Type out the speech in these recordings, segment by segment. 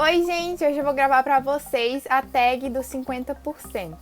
Oi, gente! Hoje eu vou gravar pra vocês a tag dos 50%.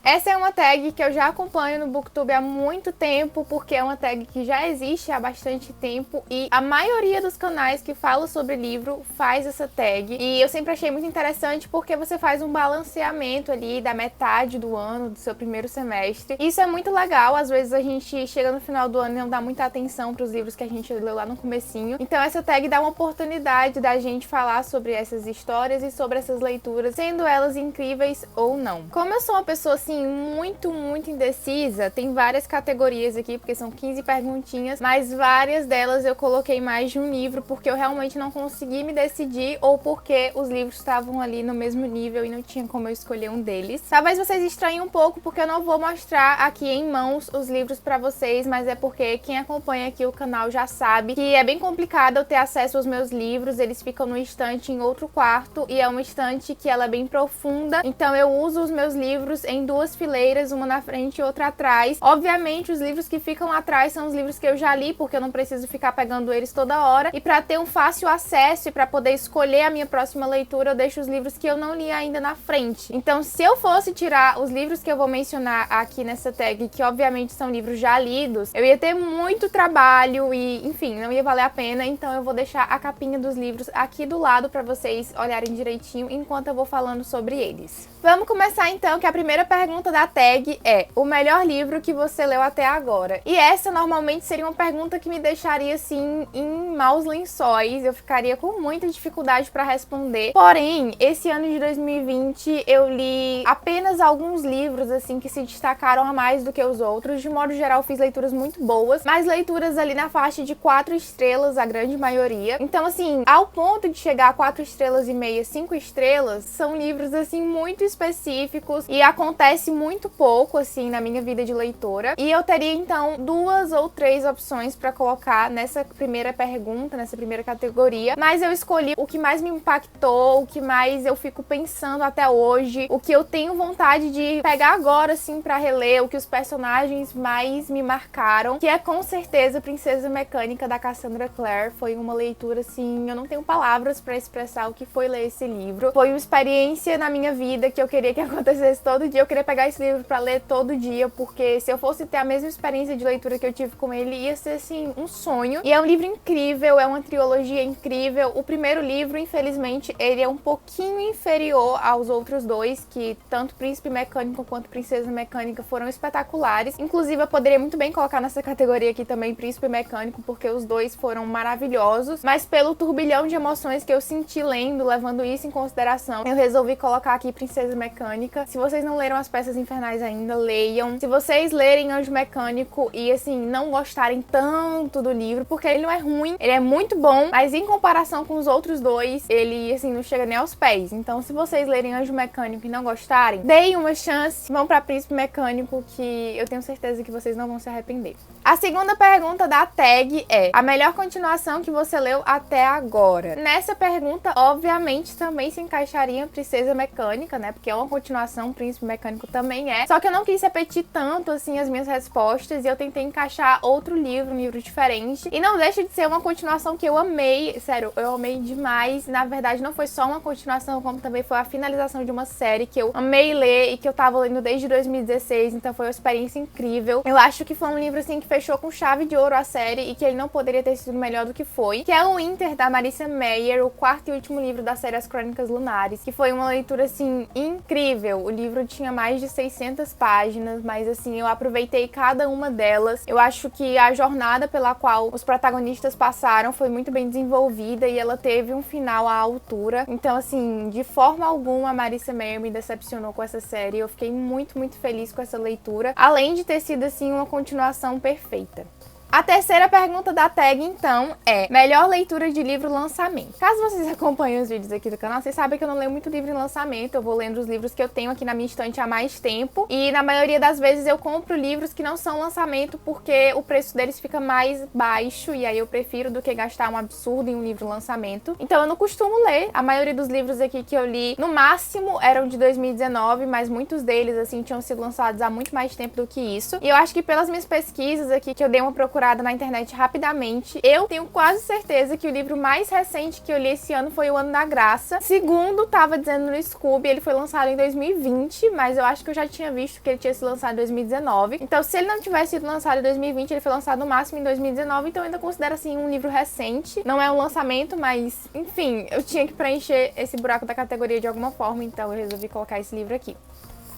Essa é uma tag que eu já acompanho no Booktube há muito tempo, porque é uma tag que já existe há bastante tempo e a maioria dos canais que falam sobre livro faz essa tag. E eu sempre achei muito interessante porque você faz um balanceamento ali da metade do ano, do seu primeiro semestre. Isso é muito legal, às vezes a gente chega no final do ano e não dá muita atenção para os livros que a gente leu lá no comecinho. Então essa tag dá uma oportunidade da gente falar sobre essas histórias e sobre essas leituras, sendo elas incríveis ou não. Como eu sou uma pessoa assim muito indecisa, tem várias categorias aqui, porque são 15 perguntinhas, mas várias delas eu coloquei mais de um livro, porque eu realmente não consegui me decidir, ou porque os livros estavam ali no mesmo nível e não tinha como eu escolher um deles. Talvez vocês estranhem um pouco, porque eu não vou mostrar aqui em mãos os livros pra vocês, mas é porque quem acompanha aqui o canal já sabe que é bem complicado eu ter acesso aos meus livros, eles ficam no estante em outro quarto, e é uma estante que ela é bem profunda, então eu uso os meus livros em duas fileiras, uma na frente e outra atrás. Obviamente, os livros que ficam atrás são os livros que eu já li, porque eu não preciso ficar pegando eles toda hora. E para ter um fácil acesso e para poder escolher a minha próxima leitura, eu deixo os livros que eu não li ainda na frente. Então, se eu fosse tirar os livros que eu vou mencionar aqui nessa tag, que obviamente são livros já lidos, eu ia ter muito trabalho e, enfim, não ia valer a pena. Então, eu vou deixar a capinha dos livros aqui do lado para vocês olharem direitinho enquanto eu vou falando sobre eles. Vamos começar então, que a primeira pergunta da tag é: o melhor livro que você leu até agora? E essa normalmente seria uma pergunta que me deixaria assim em maus lençóis, eu ficaria com muita dificuldade para responder. Porém, esse ano de 2020 eu li apenas alguns livros assim que se destacaram a mais do que os outros. De modo geral, fiz leituras muito boas, mas leituras ali na faixa de 4 estrelas, a grande maioria. Então assim, ao ponto de chegar a 4 estrelas e meia, 5 estrelas, são livros assim muito específicos e acontece muito pouco assim na minha vida de leitora. E eu teria então 2 ou 3 opções para colocar nessa primeira pergunta, nessa primeira categoria, mas eu escolhi o que mais me impactou, o que mais eu fico pensando até hoje, o que eu tenho vontade de pegar agora assim para reler, o que os personagens mais me marcaram, que é com certeza Princesa Mecânica, da Cassandra Clare. Foi uma leitura assim, eu não tenho palavras para expressar o que foi ler esse livro. Foi uma experiência na minha vida que eu queria que acontecesse todo dia. Eu queria pegar esse livro pra ler todo dia, porque se eu fosse ter a mesma experiência de leitura que eu tive com ele, ia ser assim um sonho. E é um livro incrível, é uma trilogia incrível. O primeiro livro, infelizmente, ele é um pouquinho inferior aos outros dois, que tanto Príncipe Mecânico quanto Princesa Mecânica foram espetaculares. Inclusive, eu poderia muito bem colocar nessa categoria aqui também Príncipe Mecânico, porque os dois foram maravilhosos, mas pelo turbilhão de emoções que eu senti lendo, levando isso em consideração, eu resolvi colocar aqui Princesa Mecânica. Se vocês não leram As Peças Infernais ainda, leiam. Se vocês lerem Anjo Mecânico e assim não gostarem tanto do livro, porque ele não é ruim, ele é muito bom, mas em comparação com os outros dois, ele assim não chega nem aos pés. Então, se vocês lerem Anjo Mecânico e não gostarem, deem uma chance, vão para Príncipe Mecânico, que eu tenho certeza que vocês não vão se arrepender. A segunda pergunta da tag é: a melhor continuação que você leu até agora? Nessa pergunta, obviamente, também se encaixaria Princesa Mecânica, né? Porque é uma continuação, Príncipe Mecânico também é. Só que eu não quis repetir tanto assim as minhas respostas e eu tentei encaixar outro livro, um livro diferente. E não deixa de ser uma continuação que eu amei, sério, eu amei demais. Na verdade, não foi só uma continuação, como também foi a finalização de uma série que eu amei ler e que eu tava lendo desde 2016, então foi uma experiência incrível. Eu acho que foi um livro assim que fechou com chave de ouro a série e que ele não poderia ter sido melhor do que foi, que é o Winter, da Marissa Meyer, o quarto e último livro da série As Crônicas Lunares, que foi uma leitura assim incrível. O livro tinha mais de 600 páginas, mas assim, eu aproveitei cada uma delas. Eu acho que a jornada pela qual os protagonistas passaram foi muito bem desenvolvida e ela teve um final à altura. Então assim, de forma alguma a Marissa Meyer me decepcionou com essa série. Eu fiquei muito feliz com essa leitura, além de ter sido assim uma continuação perfeita. A terceira pergunta da tag, então, é: melhor leitura de livro lançamento. Caso vocês acompanhem os vídeos aqui do canal, vocês sabem que eu não leio muito livro em lançamento. Eu vou lendo os livros que eu tenho aqui na minha estante há mais tempo. E na maioria das vezes eu compro livros que não são lançamento, porque o preço deles fica mais baixo. E aí eu prefiro do que gastar um absurdo em um livro lançamento. Então eu não costumo ler. A maioria dos livros aqui que eu li, no máximo, eram de 2019. Mas muitos deles, assim, tinham sido lançados há muito mais tempo do que isso. E eu acho que pelas minhas pesquisas aqui, que eu dei uma procurada procurada na internet rapidamente. Eu tenho quase certeza que o livro mais recente que eu li esse ano foi O Ano da Graça. Segundo tava dizendo no Scooby, ele foi lançado em 2020, mas eu acho que eu já tinha visto que ele tinha sido lançado em 2019. Então, se ele não tivesse sido lançado em 2020, ele foi lançado no máximo em 2019, então eu ainda considero assim um livro recente. Não é um lançamento, mas enfim, eu tinha que preencher esse buraco da categoria de alguma forma, então eu resolvi colocar esse livro aqui.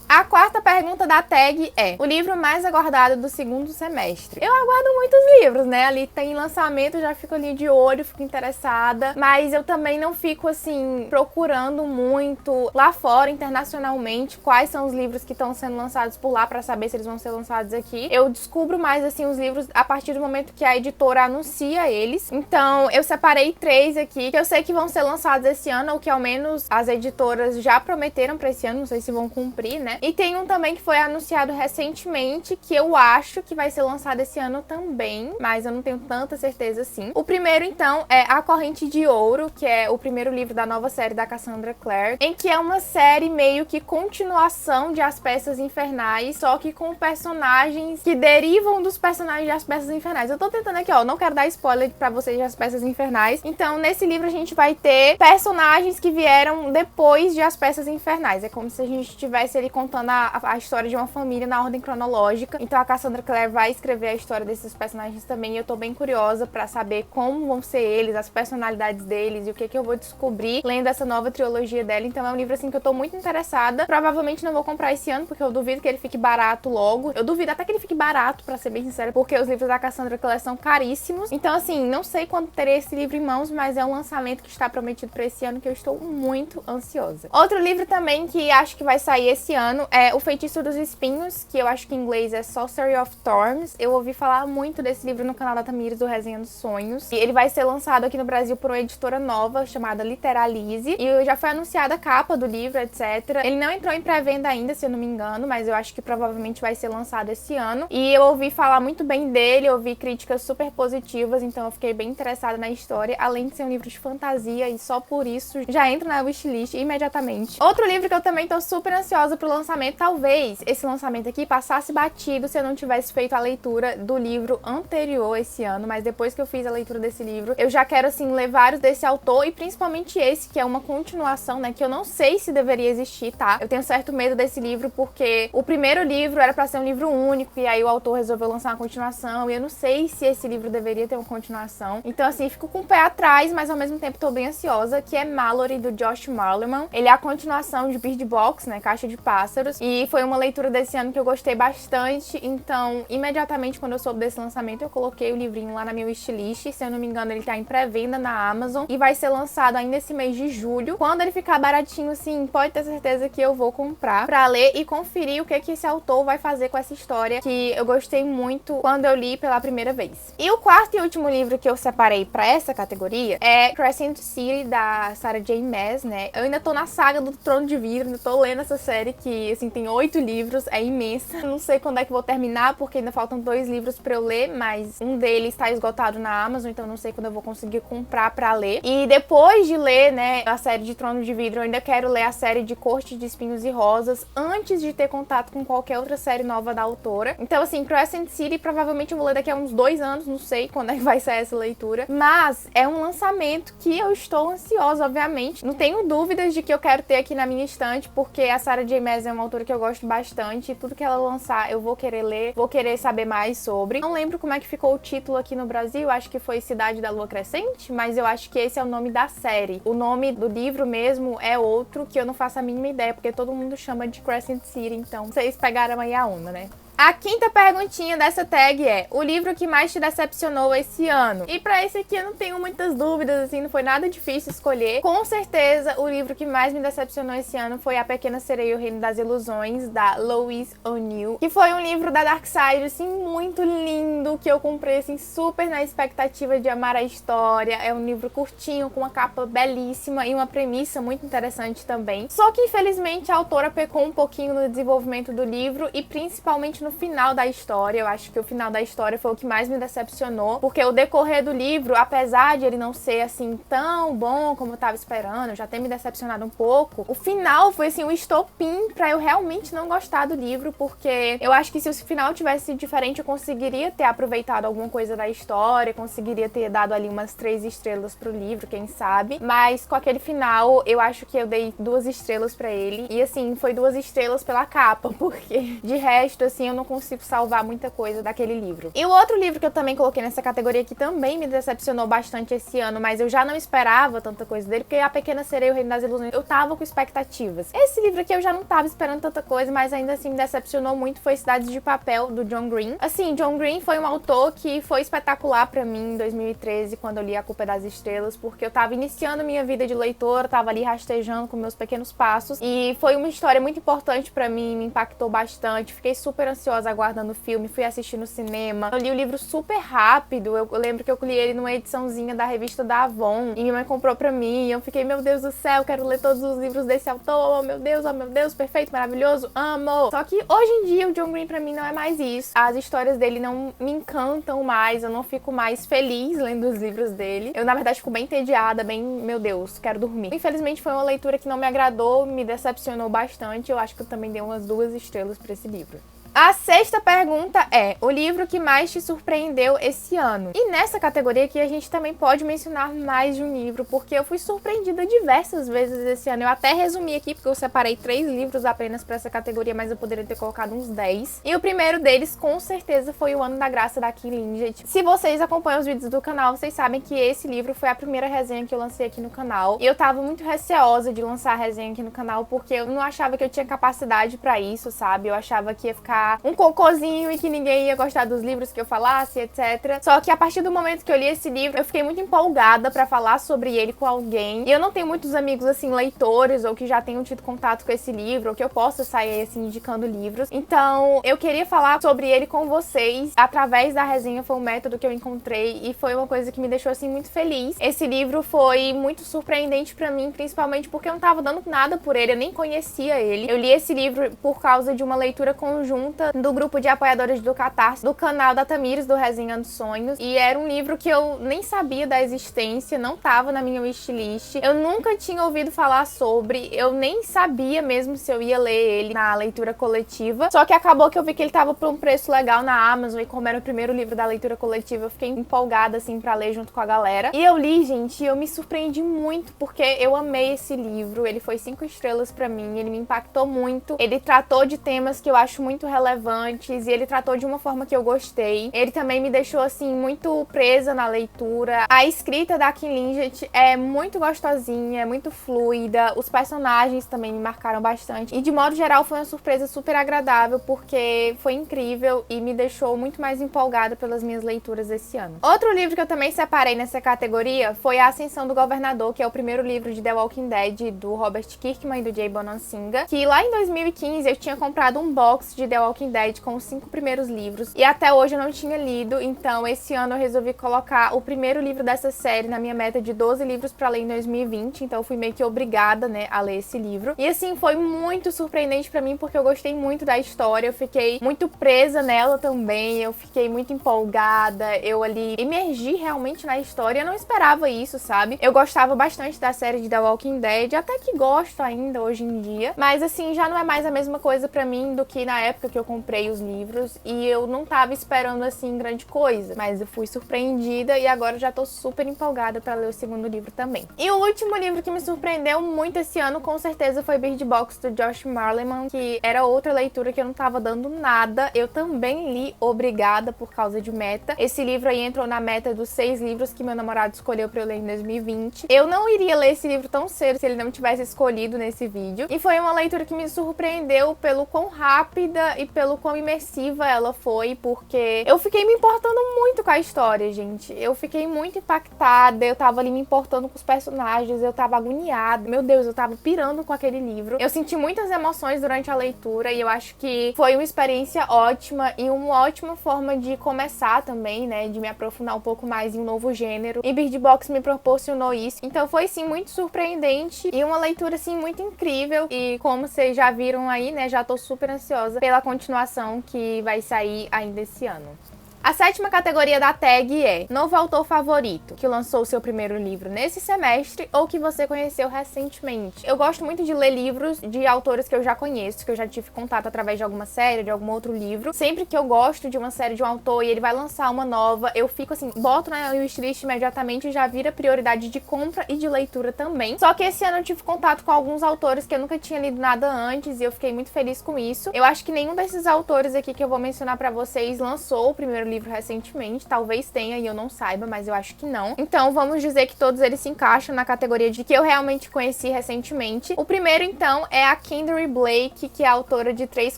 A quarta pergunta da tag é: o livro mais aguardado do segundo semestre? Eu aguardo muitos livros, né? Ali tem lançamento, eu já fico ali de olho, fico interessada. Mas eu também não fico, assim, procurando muito lá fora, internacionalmente, quais são os livros que estão sendo lançados por lá pra saber se eles vão ser lançados aqui. Eu descubro mais, assim, os livros a partir do momento que a editora anuncia eles. Então, eu separei 3 aqui, que eu sei que vão ser lançados esse ano, ou que ao menos as editoras já prometeram pra esse ano, não sei se vão cumprir, né? E tem um também que foi anunciado recentemente, que eu acho que vai ser lançado esse ano também, mas eu não tenho tanta certeza assim. O primeiro, então, é A Corrente de Ouro, que é o primeiro livro da nova série da Cassandra Clare, em que é uma série meio que continuação de As Peças Infernais, só que com personagens que derivam dos personagens de As Peças Infernais. Eu tô tentando aqui, ó, não quero dar spoiler pra vocês de As Peças Infernais. Então, nesse livro a gente vai ter personagens que vieram depois de As Peças Infernais. É como se a gente estivesse ali contando a história de uma família na ordem cronológica. Então a Cassandra Clare vai escrever a história desses personagens também, e eu tô bem curiosa pra saber como vão ser eles, as personalidades deles e o que eu vou descobrir lendo essa nova trilogia dela. Então é um livro assim que eu tô muito interessada. Provavelmente não vou comprar esse ano, porque eu duvido que ele fique barato logo. Eu duvido até que ele fique barato, pra ser bem sincera, porque os livros da Cassandra Clare são caríssimos. Então assim, não sei quando terei esse livro em mãos, mas é um lançamento que está prometido pra esse ano, que eu estou muito ansiosa. Outro livro também que acho que vai sair esse ano é O Feitiço dos Espinhos, que eu acho que em inglês é Sorcery of Thorns. Eu ouvi falar muito desse livro no canal da Tamires, do Resenha dos Sonhos. E ele vai ser lançado aqui no Brasil por uma editora nova, chamada Literalize. E já foi anunciada a capa do livro, etc. Ele não entrou em pré-venda ainda, se eu não me engano, mas eu acho que provavelmente vai ser lançado esse ano. E eu ouvi falar muito bem dele, ouvi críticas super positivas, então eu fiquei bem interessada na história. Além de ser um livro de fantasia, e só por isso já entra na wishlist imediatamente. Outro livro que eu também tô super ansiosa pro lançamento, talvez esse lançamento aqui passasse batido se eu não tivesse feito a leitura do livro anterior esse ano, mas depois que eu fiz a leitura desse livro, eu já quero, assim, ler vários desse autor, e principalmente esse, que é uma continuação, né, que eu não sei se deveria existir, tá? Eu tenho certo medo desse livro, porque o primeiro livro era pra ser um livro único, e aí o autor resolveu lançar uma continuação, e eu não sei se esse livro deveria ter uma continuação. Então, assim, fico com o pé atrás, mas ao mesmo tempo tô bem ansiosa, que é Mallory, do Josh Malerman. Ele é a continuação de Bird Box, né, Caixa de Pássaros, e foi uma leitura desse ano que eu gostei bastante. Então, imediatamente quando eu soube desse lançamento, eu coloquei o livrinho lá na minha wishlist. Se eu não me engano, ele tá em pré-venda na Amazon e vai ser lançado ainda esse mês de julho. Quando ele ficar baratinho, assim, pode ter certeza que eu vou comprar pra ler e conferir o que esse autor vai fazer com essa história, que eu gostei muito quando eu li pela primeira vez. E o quarto e último livro que eu separei pra essa categoria é Crescent City, da Sarah J. Maas, né? Eu ainda tô na saga do Trono de Vidro, ainda tô lendo essa série que, assim, tem 8 livros, é imensa. Não sei quando é que vou terminar, porque ainda faltam 2 livros pra eu ler, mas um deles tá esgotado na Amazon, então não sei quando eu vou conseguir comprar pra ler. E depois de ler, né, a série de Trono de Vidro, eu ainda quero ler a série de Corte de Espinhos e Rosas antes de ter contato com qualquer outra série nova da autora. Então, assim, Crescent City provavelmente eu vou ler daqui a uns 2 anos, não sei quando é que vai sair essa leitura, mas é um lançamento que eu estou ansiosa, obviamente. Não tenho dúvidas de que eu quero ter aqui na minha estante, porque a Sarah J. Maas é uma autora que eu gosto bastante, e tudo que ela lançar eu vou querer ler, vou querer saber mais sobre. Não lembro como é que ficou o título aqui no Brasil, acho que foi Cidade da Lua Crescente, mas eu acho que esse é o nome da série. O nome do livro mesmo é outro, que eu não faço a mínima ideia, porque todo mundo chama de Crescent City, então vocês pegaram aí a onda, né? A quinta perguntinha dessa tag é: o livro que mais te decepcionou esse ano? E pra esse aqui eu não tenho muitas dúvidas, assim, não foi nada difícil escolher. Com certeza, o livro que mais me decepcionou esse ano foi A Pequena Sereia e o Reino das Ilusões, da Louise O'Neill, que foi um livro da Dark Side, assim, muito lindo, que eu comprei, assim, super na expectativa de amar a história. É um livro curtinho, com uma capa belíssima e uma premissa muito interessante também. Só que, infelizmente, a autora pecou um pouquinho no desenvolvimento do livro, e principalmente no final da história. Eu acho que o final da história foi o que mais me decepcionou, porque o decorrer do livro, apesar de ele não ser assim tão bom como eu tava esperando, já ter me decepcionado um pouco, o final foi assim um estopim pra eu realmente não gostar do livro, porque eu acho que se o final tivesse sido diferente, eu conseguiria ter aproveitado alguma coisa da história, conseguiria ter dado ali umas 3 estrelas pro livro, quem sabe. Mas com aquele final, eu acho que eu dei 2 estrelas pra ele. E assim, foi 2 estrelas pela capa, porque de resto, assim, eu não consigo salvar muita coisa daquele livro. E o outro livro que eu também coloquei nessa categoria, que também me decepcionou bastante esse ano, mas eu já não esperava tanta coisa dele, porque A Pequena Sereia e o Reino das Ilusões, eu tava com expectativas. Esse livro aqui eu já não tava esperando tanta coisa, mas ainda assim me decepcionou muito, foi Cidades de Papel, do John Green. Assim, John Green foi um autor que foi espetacular pra mim em 2013, quando eu li A Culpa é das Estrelas, porque eu tava iniciando minha vida de leitora, tava ali rastejando com meus pequenos passos, e foi uma história muito importante pra mim, me impactou bastante, fiquei super ansiosa aguardando o filme, fui assistir no cinema. Eu li o livro super rápido, eu lembro que eu li ele numa ediçãozinha da revista da Avon, e minha mãe comprou pra mim, e eu fiquei, meu Deus do céu, quero ler todos os livros desse autor, oh meu Deus, perfeito, maravilhoso, amo! Só que hoje em dia o John Green pra mim não é mais isso, as histórias dele não me encantam mais, eu não fico mais feliz lendo os livros dele, eu na verdade fico bem entediada, bem, meu Deus, quero dormir. Infelizmente foi uma leitura que não me agradou, me decepcionou bastante, eu acho que eu também dei umas 2 estrelas pra esse livro. A 6ª pergunta é: o livro que mais te surpreendeu esse ano? E nessa categoria aqui a gente também pode mencionar mais de um livro, porque eu fui surpreendida diversas vezes esse ano. Eu até resumi aqui, porque eu separei 3 livros apenas para essa categoria, mas eu poderia ter colocado uns 10. E o primeiro deles, com certeza, foi O Ano da Graça, da Kim Linchet. Se vocês acompanham os vídeos do canal, vocês sabem que esse livro foi a primeira resenha que eu lancei aqui no canal. E eu tava muito receosa de lançar a resenha aqui no canal, porque eu não achava que eu tinha capacidade para isso, sabe? Eu achava que ia ficar um cocôzinho e que ninguém ia gostar dos livros que eu falasse, etc. Só que a partir do momento que eu li esse livro, eu fiquei muito empolgada pra falar sobre ele com alguém. E eu não tenho muitos amigos, assim, leitores, ou que já tenham tido contato com esse livro, ou que eu possa sair, assim, indicando livros. Então, eu queria falar sobre ele com vocês. Através da resenha foi um método que eu encontrei e foi uma coisa que me deixou, assim, muito feliz. Esse livro foi muito surpreendente pra mim, principalmente porque eu não tava dando nada por ele, eu nem conhecia ele. Eu li esse livro por causa de uma leitura conjunta do grupo de apoiadores do Catarse, do canal da Tamires, do Resenhando Sonhos, e era um livro que eu nem sabia da existência, não tava na minha wishlist, eu nunca tinha ouvido falar sobre, eu nem sabia mesmo se eu ia ler ele na leitura coletiva, só que acabou que eu vi que ele tava por um preço legal na Amazon, e como era o primeiro livro da leitura coletiva, eu fiquei empolgada, assim, pra ler junto com a galera, e eu li, gente, e eu me surpreendi muito, porque eu amei esse livro, ele foi 5 estrelas pra mim, ele me impactou muito, ele tratou de temas que eu acho muito relevantes, e ele tratou de uma forma que eu gostei. Ele também me deixou, assim, muito presa na leitura. A escrita da Kim Linchet é muito gostosinha, é muito fluida. Os personagens também me marcaram bastante. E, de modo geral, foi uma surpresa super agradável, porque foi incrível e me deixou muito mais empolgada pelas minhas leituras esse ano. Outro livro que eu também separei nessa categoria foi A Ascensão do Governador, que é o primeiro livro de The Walking Dead, do Robert Kirkman e do Jay Bonansinga, que lá em 2015 eu tinha comprado um box de The Walking Dead com os 5 primeiros livros e até hoje eu não tinha lido, então esse ano eu resolvi colocar o primeiro livro dessa série na minha meta de 12 livros pra ler em 2020, então eu fui meio que obrigada, né, a ler esse livro. E assim, foi muito surpreendente pra mim, porque eu gostei muito da história, eu fiquei muito presa nela também, eu fiquei muito empolgada, eu ali emergi realmente na história, eu não esperava isso, sabe? Eu gostava bastante da série de The Walking Dead, até que gosto ainda hoje em dia, mas assim, já não é mais a mesma coisa pra mim do que na época que eu comprei os livros, e eu não tava esperando, assim, grande coisa, mas eu fui surpreendida e agora já tô super empolgada pra ler o segundo livro também. E o último livro que me surpreendeu muito esse ano, com certeza, foi Bird Box, do Josh Malerman, que era outra leitura que eu não tava dando nada. Eu também li obrigada por causa de meta. Esse livro aí entrou na meta dos 6 livros que meu namorado escolheu pra eu ler em 2020. Eu não iria ler esse livro tão cedo se ele não tivesse escolhido nesse vídeo. E foi uma leitura que me surpreendeu pelo quão rápida e pelo quão imersiva ela foi, porque eu fiquei me importando muito com a história, gente. Eu fiquei muito impactada, eu tava ali me importando com os personagens, eu tava agoniada. Meu Deus, eu tava pirando com aquele livro. Eu senti muitas emoções durante a leitura e eu acho que foi uma experiência ótima e uma ótima forma de começar também, né, de me aprofundar um pouco mais em um novo gênero. E Bird Box me proporcionou isso. Então foi, sim, muito surpreendente e uma leitura, assim, muito incrível. E como vocês já viram aí, né, já tô super ansiosa pela continuação continuação que vai sair ainda esse ano. A 7ª categoria da tag é Novo Autor Favorito, que lançou o seu primeiro livro nesse semestre ou que você conheceu recentemente. Eu gosto muito de ler livros de autores que eu já conheço, que eu já tive contato através de alguma série, de algum outro livro. Sempre que eu gosto de uma série de um autor e ele vai lançar uma nova, eu fico assim, boto na wishlist imediatamente e já vira prioridade de compra e de leitura também. Só que esse ano eu tive contato com alguns autores que eu nunca tinha lido nada antes e eu fiquei muito feliz com isso. Eu acho que nenhum desses autores aqui que eu vou mencionar pra vocês lançou o primeiro livro recentemente, talvez tenha e eu não saiba, mas eu acho que não. Então vamos dizer que todos eles se encaixam na categoria de que eu realmente conheci recentemente. O primeiro então é a Kendare Blake, que é a autora de Três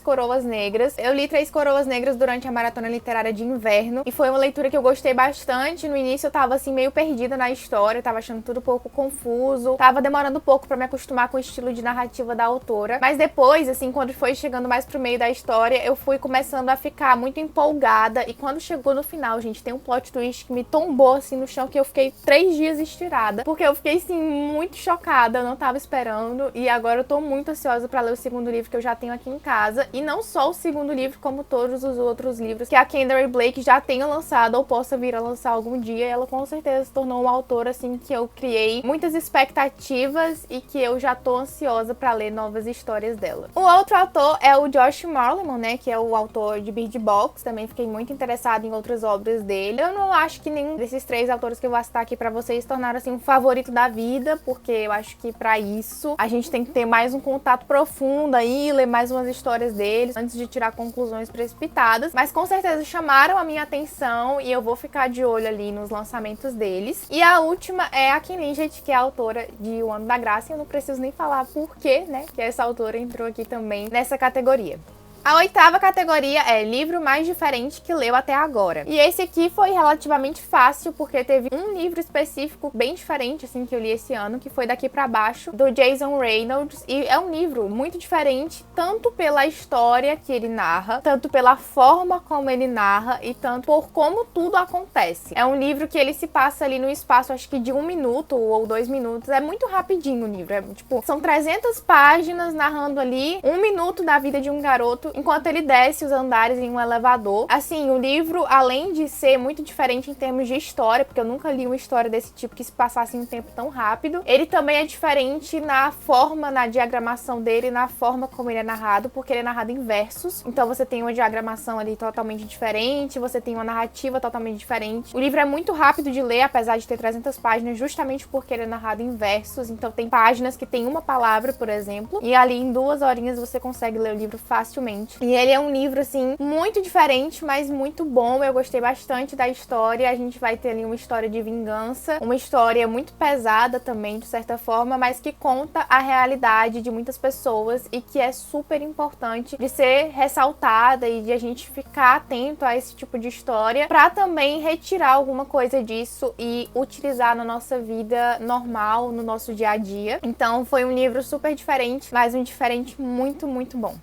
Coroas Negras. Eu li Três Coroas Negras durante a maratona literária de inverno e foi uma leitura que eu gostei bastante. No início eu tava assim meio perdida na história, tava achando tudo um pouco confuso, tava demorando um pouco pra me acostumar com o estilo de narrativa da autora, mas depois, assim, quando foi chegando mais pro meio da história, eu fui começando a ficar muito empolgada e quando chegou no final, gente, tem um plot twist que me tombou assim no chão, que eu fiquei 3 dias estirada, porque eu fiquei assim muito chocada, eu não tava esperando e agora eu tô muito ansiosa pra ler o segundo livro que eu já tenho aqui em casa, e não só o segundo livro, como todos os outros livros que a Kendare Blake já tenha lançado ou possa vir a lançar algum dia. Ela com certeza se tornou uma autora assim que eu criei muitas expectativas e que eu já tô ansiosa pra ler novas histórias dela. O outro autor é o Josh Malerman, né, que é o autor de Bird Box, também fiquei muito interessada em outras obras dele. Eu não acho que nenhum desses 3 autores que eu vou citar aqui pra vocês tornaram assim um favorito da vida, porque eu acho que pra isso a gente tem que ter mais um contato profundo aí, ler mais umas histórias deles antes de tirar conclusões precipitadas, mas com certeza chamaram a minha atenção e eu vou ficar de olho ali nos lançamentos deles. E a última é a Kim Liggett, que é a autora de O Ano da Graça, e eu não preciso nem falar por quê, né, que essa autora entrou aqui também nessa categoria. A 8ª categoria é livro mais diferente que leu até agora. E esse aqui foi relativamente fácil, porque teve um livro específico bem diferente, assim, que eu li esse ano, que foi Daqui Pra Baixo, do Jason Reynolds. E é um livro muito diferente, tanto pela história que ele narra, tanto pela forma como ele narra e tanto por como tudo acontece. É um livro que ele se passa ali no espaço, acho que de 1 minuto ou 2 minutos. É muito rapidinho o livro. É, tipo, são 300 páginas narrando ali 1 minuto da vida de um garoto enquanto ele desce os andares em um elevador. Assim, o livro, além de ser muito diferente em termos de história, porque eu nunca li uma história desse tipo que se passasse em um tempo tão rápido, ele também é diferente na forma, na diagramação dele, na forma como ele é narrado, porque ele é narrado em versos. Então você tem uma diagramação ali totalmente diferente, você tem uma narrativa totalmente diferente. O livro é muito rápido de ler, apesar de ter 300 páginas, justamente porque ele é narrado em versos. Então tem páginas que tem uma palavra, por exemplo, e ali em 2 horinhas você consegue ler o livro facilmente. E ele é um livro, assim, muito diferente, mas muito bom. Eu gostei bastante da história. A gente vai ter ali uma história de vingança, uma história muito pesada também, de certa forma, mas que conta a realidade de muitas pessoas e que é super importante de ser ressaltada e de a gente ficar atento a esse tipo de história pra também retirar alguma coisa disso e utilizar na nossa vida normal, no nosso dia a dia. Então foi um livro super diferente, mas um diferente muito, muito bom.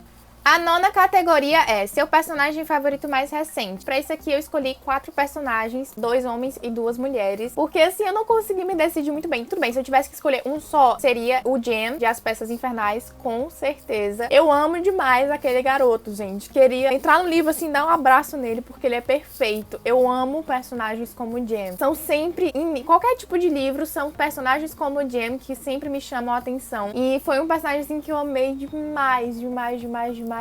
A 9ª categoria é seu personagem favorito mais recente. Pra isso aqui eu escolhi 4 personagens, 2 homens e 2 mulheres, porque assim eu não consegui me decidir muito bem. Tudo bem, se eu tivesse que escolher um só, seria o Jem, de As Peças Infernais, com certeza. Eu amo demais aquele garoto, gente. Queria entrar no livro assim, dar um abraço nele, porque ele é perfeito. Eu amo personagens como o Jem. São sempre, em qualquer tipo de livro, são personagens como o Jem que sempre me chamam a atenção. E foi um personagem assim que eu amei demais, demais, demais, demais.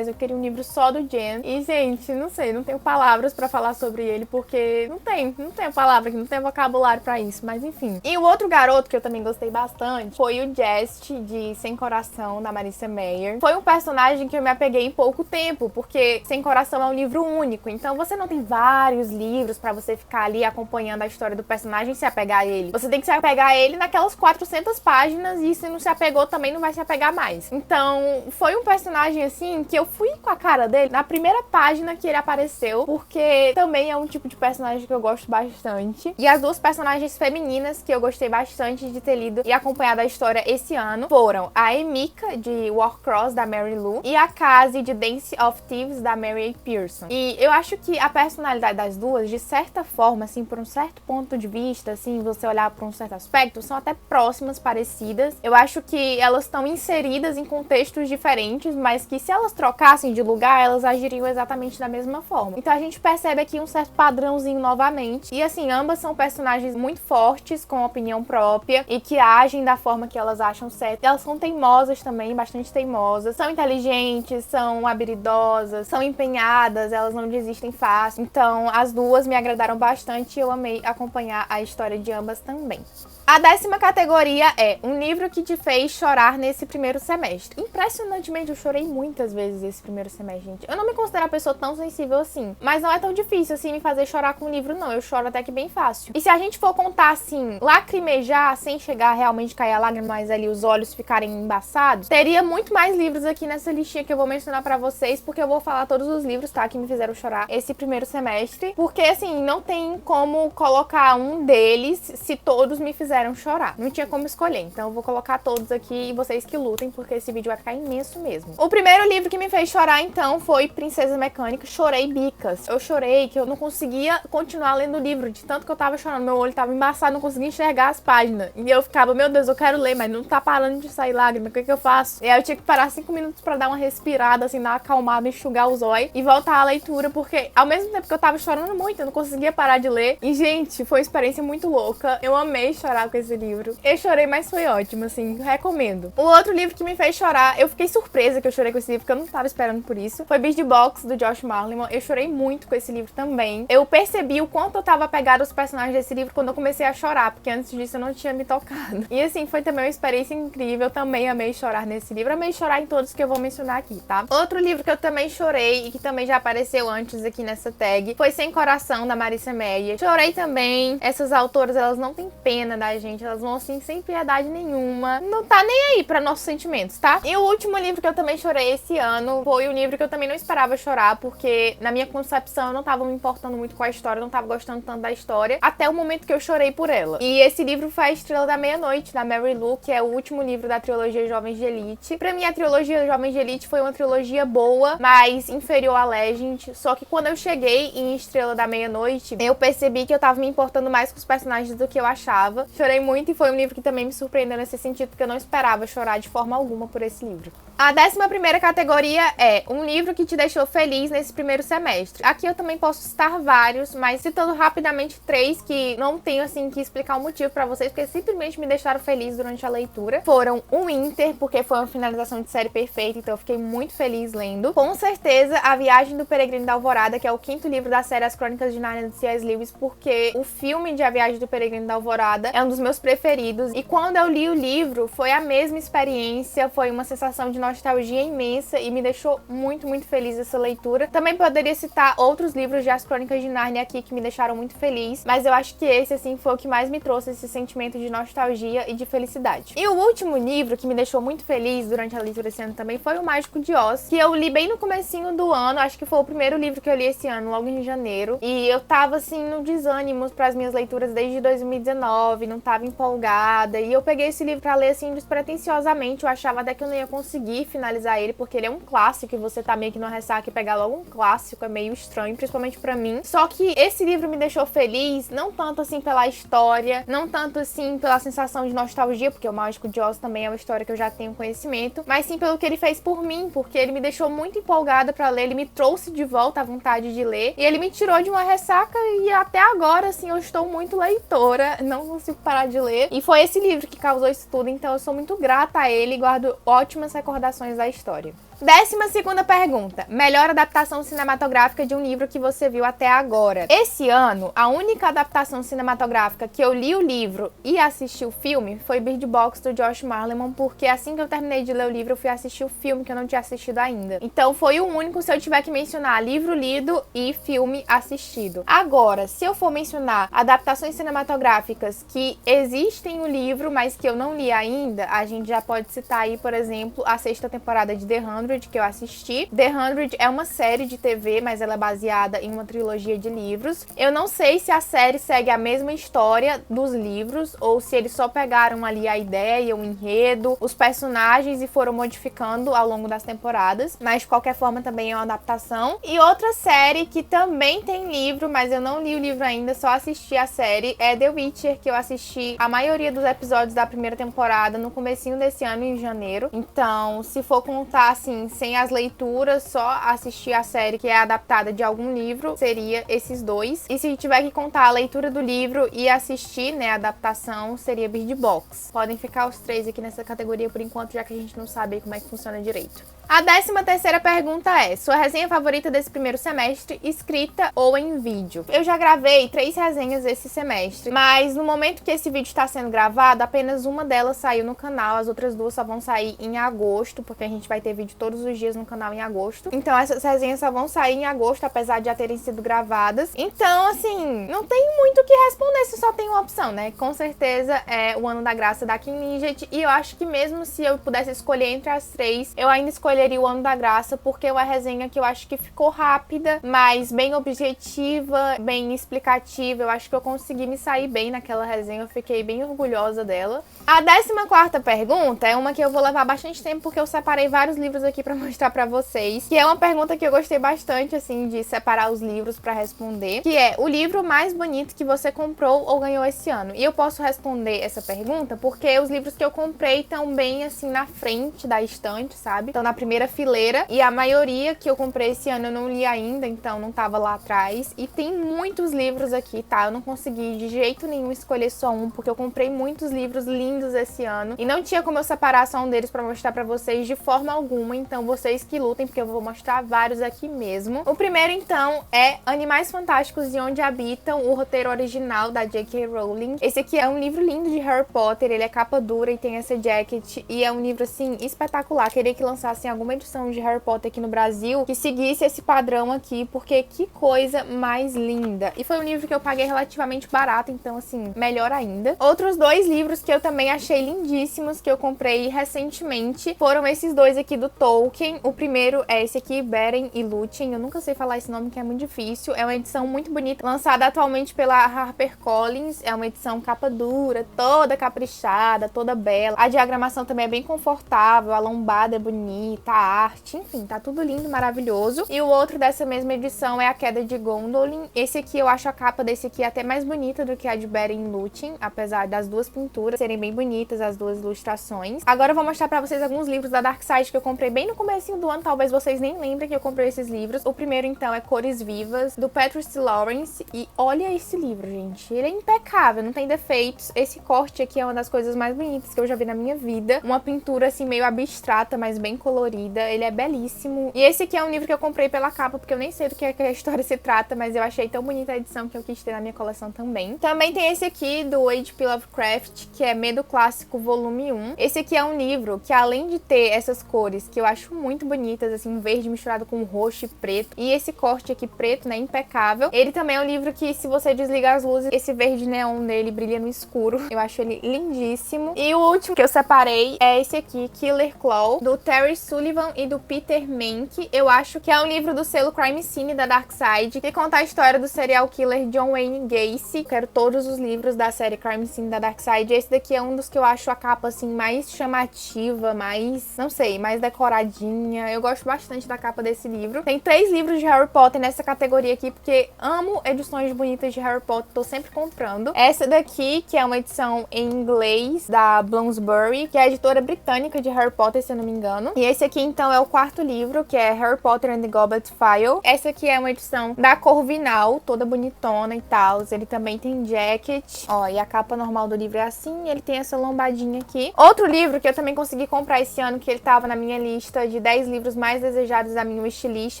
Eu queria um livro só do Jem. E, gente, não sei, não tenho palavras pra falar sobre ele, porque não tenho palavra aqui, não tenho vocabulário pra isso, mas enfim. E o outro garoto que eu também gostei bastante foi o Jest, de Sem Coração, da Marissa Meyer. Foi um personagem que eu me apeguei em pouco tempo, porque Sem Coração é um livro único, então você não tem vários livros pra você ficar ali acompanhando a história do personagem e se apegar a ele. Você tem que se apegar a ele naquelas 400 páginas e se não se apegou também não vai se apegar mais. Então, foi um personagem assim que eu fui com a cara dele na primeira página que ele apareceu, porque também é um tipo de personagem que eu gosto bastante. E as 2 personagens femininas que eu gostei bastante de ter lido e acompanhado a história esse ano foram a Emika, de Warcross, da Mary Lou, e a Cassie, de Dance of Thieves, da Mary A. Pearson. E eu acho que a personalidade das duas, de certa forma, assim, por um certo ponto de vista, assim, você olhar por um certo aspecto, são até próximas, parecidas. Eu acho que elas estão inseridas em contextos diferentes, mas que se elas trocassem de lugar, elas agiriam exatamente da mesma forma. Então a gente percebe aqui um certo padrãozinho novamente. E assim, ambas são personagens muito fortes, com opinião própria e que agem da forma que elas acham certo. Elas são teimosas também, bastante teimosas. São inteligentes, são habilidosas, são empenhadas, elas não desistem fácil. Então as duas me agradaram bastante e eu amei acompanhar a história de ambas também. A 10ª categoria é um livro que te fez chorar nesse primeiro semestre. Impressionantemente, eu chorei muitas vezes esse primeiro semestre, gente. Eu não me considero uma pessoa tão sensível assim, mas não é tão difícil assim me fazer chorar com um livro, não. Eu choro até que bem fácil. E se a gente for contar assim, lacrimejar sem chegar a realmente cair a lágrima, mas ali os olhos ficarem embaçados, teria muito mais livros aqui nessa listinha que eu vou mencionar pra vocês, porque eu vou falar todos os livros, tá, que me fizeram chorar esse primeiro semestre. Porque assim, não tem como colocar um deles se todos me fizeram chorar. Não tinha como escolher, então eu vou colocar todos aqui e vocês que lutem, porque esse vídeo vai ficar imenso mesmo. O primeiro livro que me fez chorar, então, foi Princesa Mecânica. Chorei bicas. Eu chorei que eu não conseguia continuar lendo o livro, de tanto que eu tava chorando. Meu olho tava embaçado, não conseguia enxergar as páginas. E eu ficava, meu Deus, eu quero ler, mas não tá parando de sair lágrima, o que eu faço? E aí eu tinha que parar 5 minutos pra dar uma respirada, assim, dar uma acalmada, enxugar os olhos e voltar à leitura, porque ao mesmo tempo que eu tava chorando muito, eu não conseguia parar de ler. E, gente, foi uma experiência muito louca. Eu amei chorar com esse livro. Eu chorei, mas foi ótimo, assim, recomendo. O outro livro que me fez chorar, eu fiquei surpresa que eu chorei com esse livro, porque eu não tava esperando por isso, foi Beast Box, do Josh Malerman. Eu chorei muito com esse livro também. Eu percebi o quanto eu tava apegada aos personagens desse livro quando eu comecei a chorar, porque antes disso eu não tinha me tocado. E assim, foi também uma experiência incrível. Eu também amei chorar nesse livro. Amei chorar em todos que eu vou mencionar aqui, tá? Outro livro que eu também chorei e que também já apareceu antes aqui nessa tag foi Sem Coração, da Marissa Meyer. Chorei também. Essas autoras, elas não têm pena da gente, elas vão assim sem piedade nenhuma. Não tá nem aí pra nossos sentimentos, tá? E o último livro que eu também chorei esse ano foi um livro que eu também não esperava chorar, porque na minha concepção eu não tava me importando muito com a história, eu não tava gostando tanto da história, até o momento que eu chorei por ela. E esse livro foi A Estrela da Meia-Noite, da Mary Lou, que é o último livro da trilogia Jovens de Elite. Pra mim, a trilogia Jovens de Elite foi uma trilogia boa, mas inferior a Legend. Só que quando eu cheguei em Estrela da Meia-Noite, eu percebi que eu tava me importando mais com os personagens do que eu achava. Chorei muito e foi um livro que também me surpreendeu nesse sentido, porque eu não esperava chorar de forma alguma por esse livro. A 11ª categoria é um livro que te deixou feliz nesse primeiro semestre. Aqui eu também posso citar vários, mas citando rapidamente 3 que não tenho assim que explicar o motivo pra vocês, porque simplesmente me deixaram feliz durante a leitura. Foram o Winter, porque foi uma finalização de série perfeita, então eu fiquei muito feliz lendo. Com certeza, A Viagem do Peregrino da Alvorada, que é o 5º livro da série As Crônicas de Nárnia de C.S. Lewis, porque o filme de A Viagem do Peregrino da Alvorada é um dos meus preferidos. E quando eu li o livro, foi a mesma experiência, foi uma sensação de nostalgia imensa e me deixou muito, muito feliz essa leitura. Também poderia citar outros livros de As Crônicas de Nárnia aqui que me deixaram muito feliz, mas eu acho que esse, assim, foi o que mais me trouxe esse sentimento de nostalgia e de felicidade. E o último livro que me deixou muito feliz durante a leitura esse ano também foi O Mágico de Oz, que eu li bem no comecinho do ano, acho que foi o primeiro livro que eu li esse ano, logo em janeiro, e eu tava, assim, no desânimo para as minhas leituras desde 2019, não tava empolgada, e eu peguei esse livro pra ler, assim, despretensiosamente. Eu achava até que eu não ia conseguir finalizar ele, porque ele é um clássico e você tá meio que no ressaca e pegar logo um clássico é meio estranho, principalmente pra mim. Só que esse livro me deixou feliz, não tanto assim pela história, não tanto assim pela sensação de nostalgia, porque O Mágico de Oz também é uma história que eu já tenho conhecimento, mas sim pelo que ele fez por mim, porque ele me deixou muito empolgada pra ler, ele me trouxe de volta a vontade de ler, e ele me tirou de uma ressaca e até agora, assim, eu estou muito leitora, não consigo parar de ler. E foi esse livro que causou isso tudo, então eu sou muito grata a ele e guardo ótimas recordações da história. 12ª pergunta. Melhor adaptação cinematográfica de um livro que você viu até agora. Esse ano, a única adaptação cinematográfica que eu li o livro e assisti o filme foi Bird Box, do Josh Malerman, porque assim que eu terminei de ler o livro, eu fui assistir o filme, que eu não tinha assistido ainda. Então foi o único, se eu tiver que mencionar livro lido e filme assistido. Agora, se eu for mencionar adaptações cinematográficas que existem no livro, mas que eu não li ainda, a gente já pode citar aí, por exemplo, a 6ª temporada de The 100, que eu assisti. The 100 é uma série de TV, mas ela é baseada em uma trilogia de livros. Eu não sei se a série segue a mesma história dos livros ou se eles só pegaram ali a ideia, o enredo, os personagens e foram modificando ao longo das temporadas, mas de qualquer forma também é uma adaptação. E outra série que também tem livro, mas eu não li o livro ainda, só assisti a série, é The Witcher, que eu assisti a maioria dos episódios da primeira temporada no comecinho desse ano, em janeiro. Então, se for contar assim assim, sem as leituras, só assistir a série que é adaptada de algum livro, seria esses dois. E se tiver que contar a leitura do livro e assistir, né, a adaptação, seria Bird Box. Podem ficar os três aqui nessa categoria por enquanto, já que a gente não sabe como é que funciona direito. A 13ª pergunta é: sua resenha favorita desse primeiro semestre, escrita ou em vídeo? Eu já gravei 3 resenhas esse semestre, mas no momento que esse vídeo está sendo gravado, apenas uma delas saiu no canal, as outras 2 só vão sair em agosto, porque a gente vai ter vídeo todos os dias no canal em agosto. Então essas resenhas só vão sair em agosto, apesar de já terem sido gravadas. Então, assim, não tem muito o que responder se só tem uma opção, né? Com certeza é O Ano da Graça da Kim Liggett, e eu acho que mesmo se eu pudesse escolher entre as 3, eu ainda escolheria O Ano da Graça, porque é uma resenha que eu acho que ficou rápida, mas bem objetiva, bem explicativa. Eu acho que eu consegui me sair bem naquela resenha, eu fiquei bem orgulhosa dela. A 14ª pergunta é uma que eu vou levar bastante tempo, porque eu separei vários livros aqui pra mostrar pra vocês, que é uma pergunta que eu gostei bastante, assim, de separar os livros pra responder, que é o livro mais bonito que você comprou ou ganhou esse ano. E eu posso responder essa pergunta porque os livros que eu comprei estão bem, assim, na frente da estante, sabe? Estão na primeira fileira, e a maioria que eu comprei esse ano eu não li ainda, então não tava lá atrás. E tem muitos livros aqui, tá? Eu não consegui de jeito nenhum escolher só um, porque eu comprei muitos livros lindos esse ano, e não tinha como eu separar só um deles pra mostrar pra vocês de forma alguma, então vocês que lutem, porque eu vou mostrar vários aqui mesmo. O primeiro, então, é Animais Fantásticos e Onde Habitam, o roteiro original da J.K. Rowling. Esse aqui é um livro lindo de Harry Potter, ele é capa dura e tem essa jacket, e é um livro, assim, espetacular. Queria que lançassem alguma edição de Harry Potter aqui no Brasil que seguisse esse padrão aqui, porque que coisa mais linda. E foi um livro que eu paguei relativamente barato, então, assim, melhor ainda. Outros 2 livros que eu também achei lindíssimos, que eu comprei recentemente, foram esses 2 aqui do Tolkien. O primeiro é esse aqui, Beren e Lúthien. Eu nunca sei falar esse nome, que é muito difícil. É uma edição muito bonita, lançada atualmente pela HarperCollins. É uma edição capa dura, toda caprichada, toda bela. A diagramação também é bem confortável, a lombada é bonita, a arte, enfim, tá tudo lindo, maravilhoso. E o outro dessa mesma edição é A Queda de Gondolin. Esse aqui, eu acho a capa desse aqui até mais bonita do que a de Beren e Lúthien, apesar das 2 pinturas serem bem bonitas, as 2 ilustrações. Agora eu vou mostrar pra vocês alguns livros da Darkside que eu comprei bem no comecinho do ano, talvez vocês nem lembrem que eu comprei esses livros. O primeiro, então, é Cores Vivas, do Patrice Lawrence, e olha esse livro, gente, ele é impecável, não tem defeitos. Esse corte aqui é uma das coisas mais bonitas que eu já vi na minha vida, uma pintura, assim, meio abstrata, mas bem colorida, ele é belíssimo. E esse aqui é um livro que eu comprei pela capa, porque eu nem sei do que a história se trata, mas eu achei tão bonita a edição que eu quis ter na minha coleção também. Também tem esse aqui, do H.P. Lovecraft, que é Medo Clássico, volume 1. Esse aqui é um livro que, além de ter essas cores, que eu acho muito bonitas, assim, um verde misturado com roxo e preto, e esse corte aqui preto, né, impecável. Ele também é um livro que, se você desligar as luzes, esse verde neon dele brilha no escuro. Eu acho ele lindíssimo. E o último que eu separei é esse aqui, Killer Claw, do Terry Sullivan e do Peter Menck. Eu acho que é um livro do selo Crime Scene da Darkside, que conta a história do serial killer John Wayne Gacy. Quero todos os livros da série Crime Scene da Darkside. Esse daqui é um dos que eu acho a capa, assim, mais chamativa, mais, não sei, mais decoradinha. Eu gosto bastante da capa desse livro. Tem 3 livros de Harry Potter nessa categoria aqui, porque amo edições bonitas de Harry Potter, tô sempre comprando. Essa daqui, que é uma edição em inglês da Bloomsbury, que é a editora britânica de Harry Potter, se eu não me engano. E esse aqui, então, é o 4º livro, que é Harry Potter and the Goblet File. Essa aqui é uma edição da Corvinal, toda bonitona e tal. Ele também tem jacket. Ó, e a capa normal do livro é assim, ele tem essa lombadinha aqui. Outro livro que eu também consegui comprar esse ano, que ele tava na minha lista de 10 livros mais desejados da minha wishlist,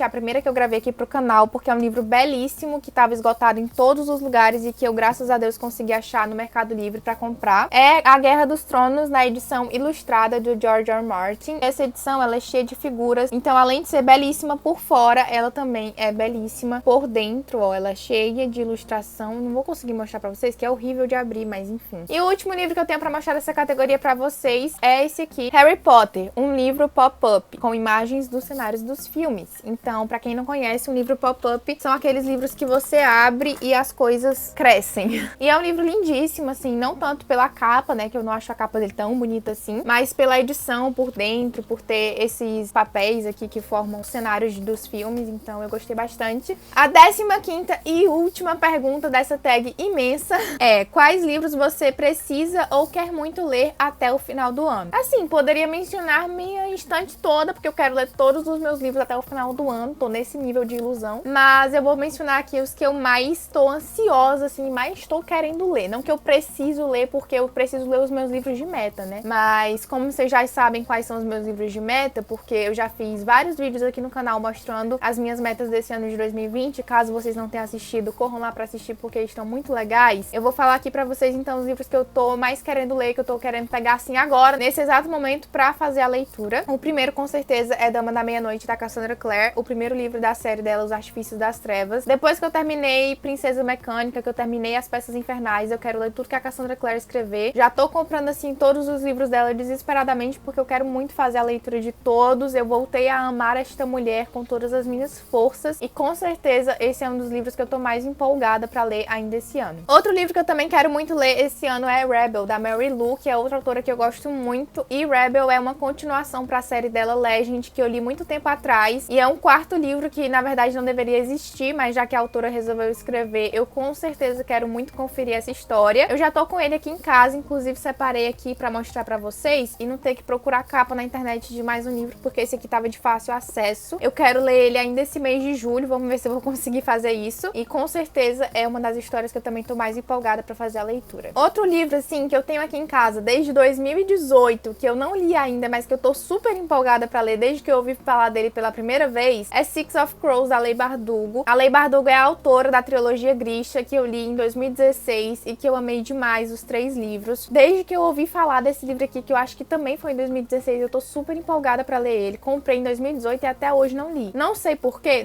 a primeira que eu gravei aqui pro canal, porque é um livro belíssimo, que tava esgotado em todos os lugares e que eu, graças a Deus, consegui achar no Mercado Livre pra comprar. É A Guerra dos Tronos, na edição ilustrada do George R. R. Martin. Essa edição, ela é cheia de figuras, então, além de ser belíssima por fora, ela também é belíssima por dentro, ó. Ela é cheia de ilustração. Não vou conseguir mostrar pra vocês, que é horrível de abrir, mas enfim. E o último livro que eu tenho pra mostrar dessa categoria pra vocês é esse aqui, Harry Potter, um livro pop-up, com imagens dos cenários dos filmes. Então, pra quem não conhece, um livro pop-up são aqueles livros que você abre e as coisas crescem. E é um livro lindíssimo, assim, não tanto pela capa, né, que eu não acho a capa dele tão bonita assim, mas pela edição por dentro, por ter esses papéis aqui que formam os cenários dos filmes, então eu gostei bastante. A 15ª e última pergunta dessa tag imensa é: quais livros você precisa ou quer muito ler até o final do ano? Assim, poderia mencionar minha estante toda, porque eu quero ler todos os meus livros até o final do ano, tô nesse nível de ilusão, mas eu vou mencionar aqui os que eu mais tô ansiosa, assim, mais tô querendo ler. Não que eu preciso ler, porque eu preciso ler os meus livros de meta, né? Mas como vocês já sabem quais são os meus livros de meta, porque eu já fiz vários vídeos aqui no canal mostrando as minhas metas desse ano de 2020, caso vocês não tenham assistido, corram lá pra assistir porque eles estão muito legais. Eu vou falar aqui pra vocês então os livros que eu tô mais querendo ler, que eu tô querendo pegar assim agora, nesse exato momento, pra fazer a leitura. O primeiro, com certeza, é Dama da Meia-Noite, da Cassandra Clare, o primeiro livro da série dela, Os Artifícios das Trevas. Depois que eu terminei Princesa Mecânica, que eu terminei As Peças Infernais, eu quero ler tudo que a Cassandra Clare escrever. Já tô comprando, assim, todos os livros dela desesperadamente, porque eu quero muito fazer a leitura de todos. Eu voltei a amar esta mulher com todas as minhas forças e, com certeza, esse é um dos livros que eu tô mais empolgada pra ler ainda esse ano. Outro livro que eu também quero muito ler esse ano é Rebel, da Mary Lou, que é outra autora que eu gosto muito. E Rebel é uma continuação pra série dela Legend, que eu li muito tempo atrás. E é um quarto livro que, na verdade, não deveria existir, mas já que a autora resolveu escrever, eu com certeza quero muito conferir essa história. Eu já tô com ele aqui em casa, inclusive separei aqui pra mostrar pra vocês e não ter que procurar capa na internet de mais um livro, porque esse aqui tava de fácil acesso. Eu quero ler ele ainda esse mês de julho, vamos ver se eu vou conseguir fazer isso. E com certeza é uma das histórias que eu também tô mais empolgada pra fazer a leitura. Outro livro, assim, que eu tenho aqui em casa desde 2018, que eu não li ainda, mas que eu tô super empolgada pra ler desde que eu ouvi falar dele pela primeira vez, é Six of Crows, da Leigh Bardugo. A Leigh Bardugo é a autora da trilogia Grisha, que eu li em 2016 e que eu amei demais os 3 livros. Desde que eu ouvi falar desse livro aqui, que eu acho que também foi em 2016, eu tô super empolgada pra ler ele. Comprei em 2018 e até hoje não li. Não sei porquê,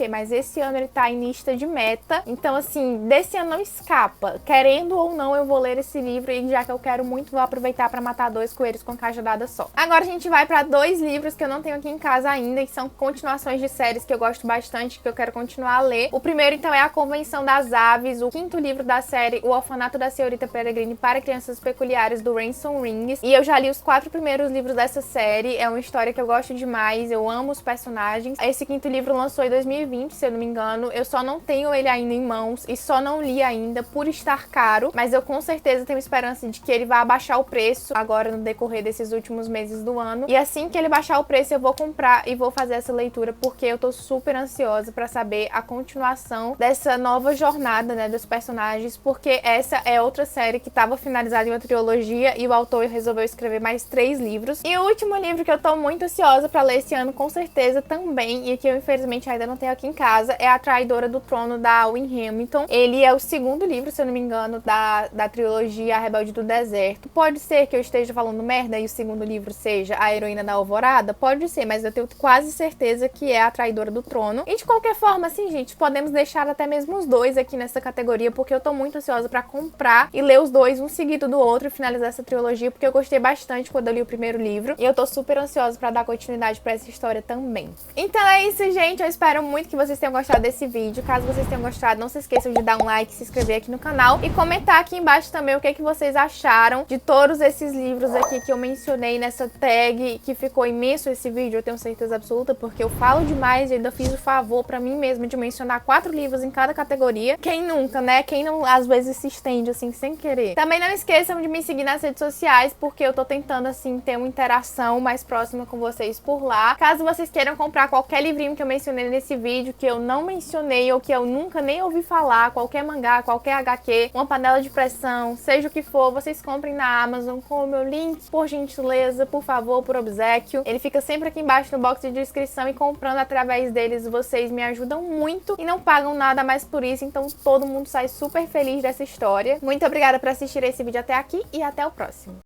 mas esse ano ele tá em lista de meta, então assim, desse ano não escapa. Querendo ou não, eu vou ler esse livro e já que eu quero muito, vou aproveitar pra matar 2 coelhos com cajadada só. Agora a gente vai pra 2 livros que eu não tenho aqui em casa ainda, que são continuações de séries que eu gosto bastante, que eu quero continuar a ler. O primeiro, então, é A Convenção das Aves, o 5º livro da série O Orfanato da Senhorita Peregrine para Crianças Peculiares, do Ransom Rings. E eu já li os 4 primeiros livros dessa série, é uma história que eu gosto demais, eu amo os personagens. Esse 5º livro lançou em 2020, se eu não me engano, eu só não tenho ele ainda em mãos e só não li ainda por estar caro, mas eu com certeza tenho esperança de que ele vá abaixar o preço agora no decorrer desses últimos meses do ano. E assim que ele baixar o preço, eu vou comprar e vou fazer essa leitura, porque eu tô super ansiosa pra saber a continuação dessa nova jornada, né, dos personagens, porque essa é outra série que tava finalizada em uma trilogia e o autor resolveu escrever mais 3 livros. E o último livro que eu tô muito ansiosa pra ler esse ano, com certeza também, e que eu infelizmente ainda não tenho aqui em casa, é A Traidora do Trono, da Win Hamilton. Ele é o 2º livro, se eu não me engano, da trilogia A Rebelde do Deserto. Pode ser que eu esteja falando merda e o 2º livro seja A Heroína da Alvorada? Pode ser, mas eu tenho quase certeza que é A Traidora do Trono. E de qualquer forma, assim, gente, podemos deixar até mesmo os 2 aqui nessa categoria, porque eu tô muito ansiosa pra comprar e ler os 2 um seguido do outro e finalizar essa trilogia, porque eu gostei bastante quando eu li o primeiro livro e eu tô super ansiosa pra dar continuidade pra essa história também. Então é isso, gente, eu espero muito que vocês tenham gostado desse vídeo. Caso vocês tenham gostado, não se esqueçam de dar um like, se inscrever aqui no canal e comentar aqui embaixo também o que vocês acharam de todos esses livros aqui que eu mencionei nessa tag, que ficou imenso esse vídeo, eu tenho certeza absoluta, porque eu falo demais e ainda fiz o favor pra mim mesma de mencionar 4 livros em cada categoria. Quem nunca, né? Quem não, às vezes, se estende assim, sem querer. Também não esqueçam de me seguir nas redes sociais, porque eu tô tentando, assim, ter uma interação mais próxima com vocês por lá. Caso vocês queiram comprar qualquer livrinho que eu mencionei nesse vídeo, que eu não mencionei ou que eu nunca nem ouvi falar, qualquer mangá, qualquer HQ, uma panela de pressão, seja o que for, vocês comprem na Amazon com o meu link, por gentileza, por favor, por obséquio. Ele fica sempre aqui embaixo no box de descrição e comprando através deles vocês me ajudam muito e não pagam nada mais por isso, então todo mundo sai super feliz dessa história. Muito obrigada por assistir esse vídeo até aqui e até o próximo.